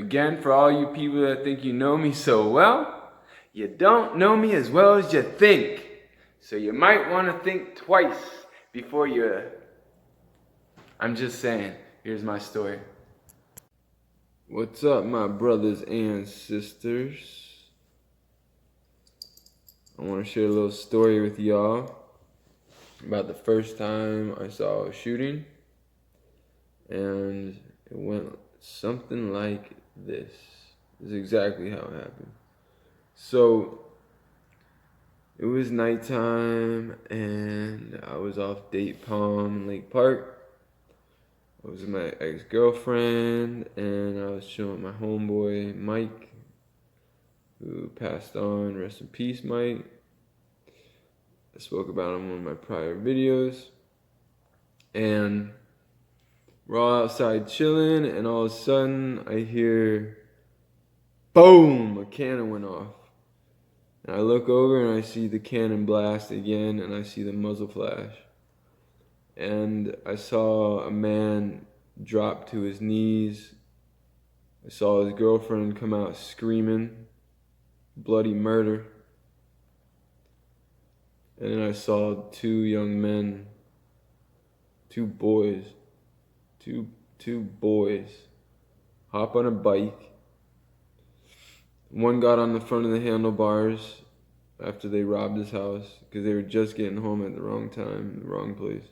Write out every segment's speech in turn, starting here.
Again, for all you people that think you know me so well, you don't know me as well as you think. So you might want to think twice before you... I'm just saying, here's my story. What's up, my brothers and sisters? I want to share a little story with y'all about the first time I saw a shooting. And it went something like this. This is exactly how it happened. So, it was nighttime and I was off Date Palm in Lake Park. I was with my ex-girlfriend and I was chilling with my homeboy Mike, who passed on. Rest in peace, Mike. I spoke about him in one of my prior videos. And we're all outside chilling, and all of a sudden I hear, boom, a cannon went off. And I look over and I see the cannon blast again, and I see the muzzle flash. And I saw a man drop to his knees. I saw his girlfriend come out screaming, bloody murder. And then I saw two young men, two boys hop on a bike. One got on the front of the handlebars after they robbed his house because they were just getting home at the wrong time, the wrong place.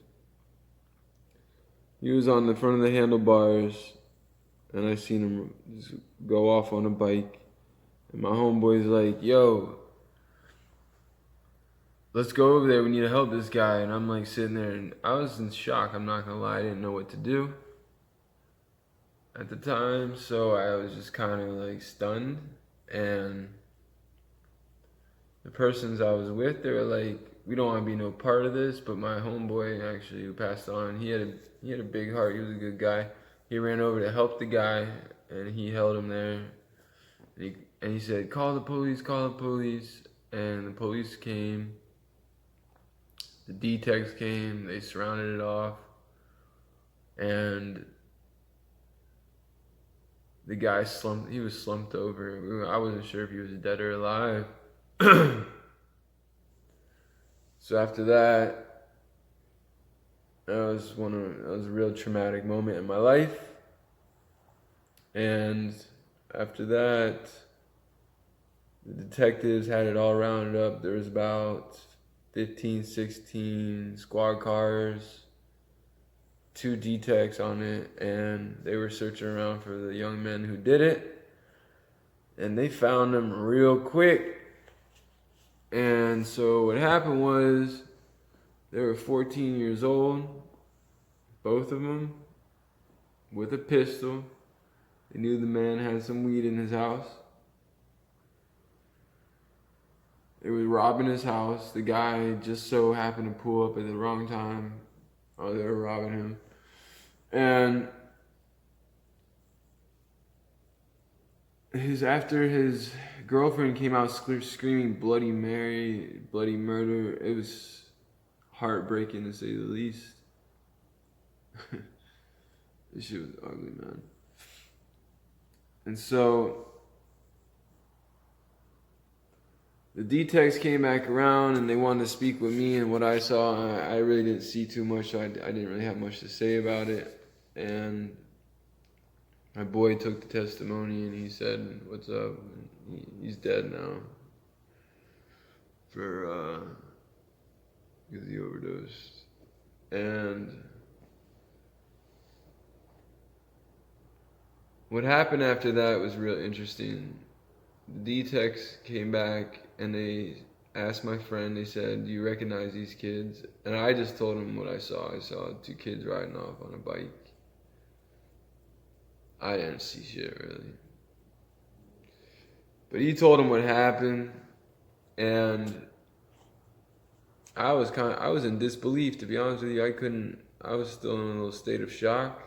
He was on the front of the handlebars and I seen him just go off on a bike. And my homeboy's like, yo, let's go over there, we need to help this guy. And I'm like sitting there and I was in shock, I'm not gonna lie, I didn't know what to do at the time, so I was just kind of like stunned. And the persons I was with, they were like, we don't want to be no part of this. But my homeboy, actually, who passed on, he had a big heart. He was a good guy. He ran over to help the guy, and he held him there. And he said, call the police, call the police. And the police came. The D-Techs came. They surrounded it off. And the guy slumped. He was slumped over. I wasn't sure if he was dead or alive. So after that, that was a real traumatic moment in my life. And after that, the detectives had it all rounded up. There was about 15, 16 squad cars, 2 D-Techs on it, and they were searching around for the young men who did it. And they found them real quick. And so what happened was, they were 14 years old, both of them, with a pistol. They knew the man had some weed in his house. They were robbing his house. The guy just so happened to pull up at the wrong time. Oh, they were robbing him. And after his girlfriend came out screaming Bloody Mary, bloody murder, it was heartbreaking to say the least. This shit was ugly, man. And so the D-Techs came back around and they wanted to speak with me, and what I saw, I really didn't see too much, so I didn't really have much to say about it. And my boy took the testimony and he said, what's up? He's dead now because he overdosed. And what happened after that was real interesting. The D-Techs came back and they asked my friend, they said, do you recognize these kids? And I just told him what I saw. I saw 2 kids riding off on a bike. I didn't see shit really. But he told him what happened, and I was in disbelief, to be honest with you. I was still in a little state of shock.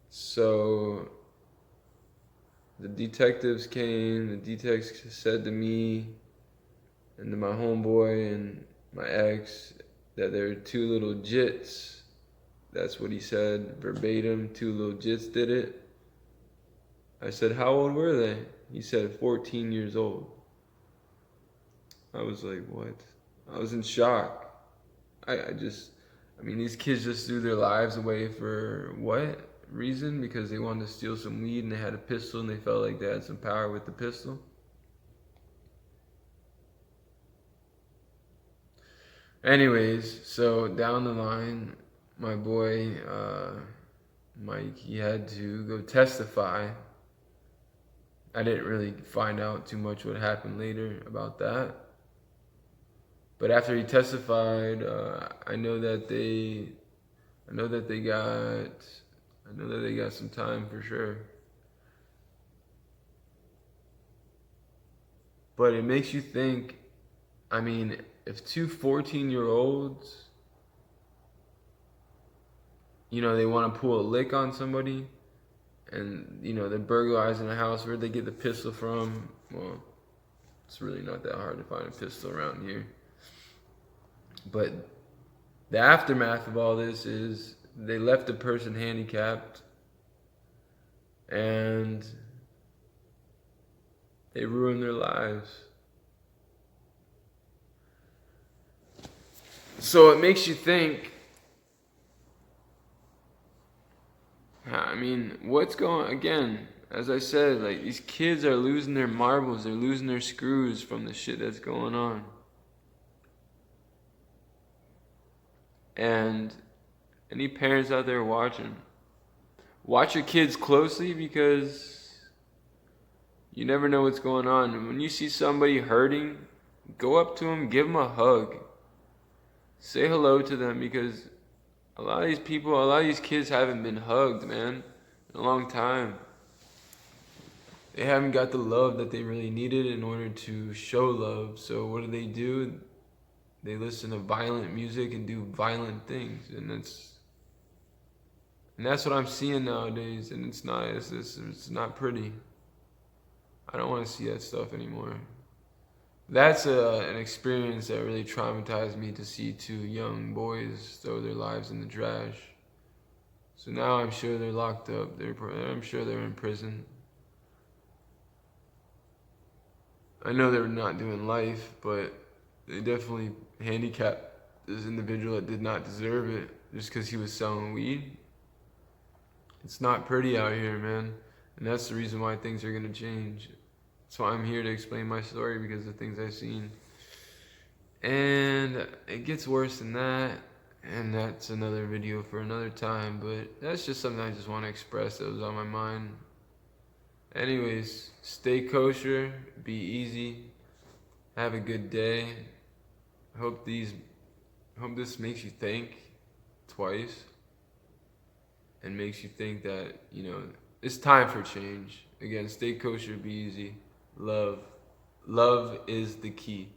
So the detectives came, the detectives said to me and to my homeboy and my ex that there were 2 little jits. That's what he said verbatim, 2 little jits did it. I said, how old were they? He said 14 years old. I was like, what? I was in shock. I mean, these kids just threw their lives away for what reason? Because they wanted to steal some weed and they had a pistol and they felt like they had some power with the pistol. Anyways, so down the line, my boy Mike, he had to go testify. I didn't really find out too much what happened later about that. But after he testified, I know that they got, I know that they got some time for sure. But it makes you think. I mean, if two 14-year-olds, they want to pull a lick on somebody, and they're burglarizing a house, where'd they get the pistol from? Well, it's really not that hard to find a pistol around here. But the aftermath of all this is they left the person handicapped and they ruined their lives. So it makes you think, I mean, again, as I said, like, these kids are losing their marbles, they're losing their screws from the shit that's going on. And any parents out there watching, watch your kids closely, because you never know what's going on. And when you see somebody hurting, go up to them, give them a hug. Say hello to them, because a lot of these kids haven't been hugged, man, in a long time. They haven't got the love that they really needed in order to show love. So what do? They listen to violent music and do violent things, and that's what I'm seeing nowadays, and it's not pretty. I don't want to see that stuff anymore. That's an experience that really traumatized me, to see two young boys throw their lives in the trash. So now I'm sure they're locked up. I'm sure they're in prison. I know they're not doing life, but they definitely handicapped this individual that did not deserve it just because he was selling weed. It's not pretty out here, man. And that's the reason why things are going to change. That's why I'm here to explain my story, because of the things I've seen. And it gets worse than that. And that's another video for another time. But that's just something I just want to express that was on my mind. Anyways, stay kosher, be easy, have a good day. Hope this makes you think twice, and makes you think that, it's time for change. Again, stay kosher, be easy. Love is the key.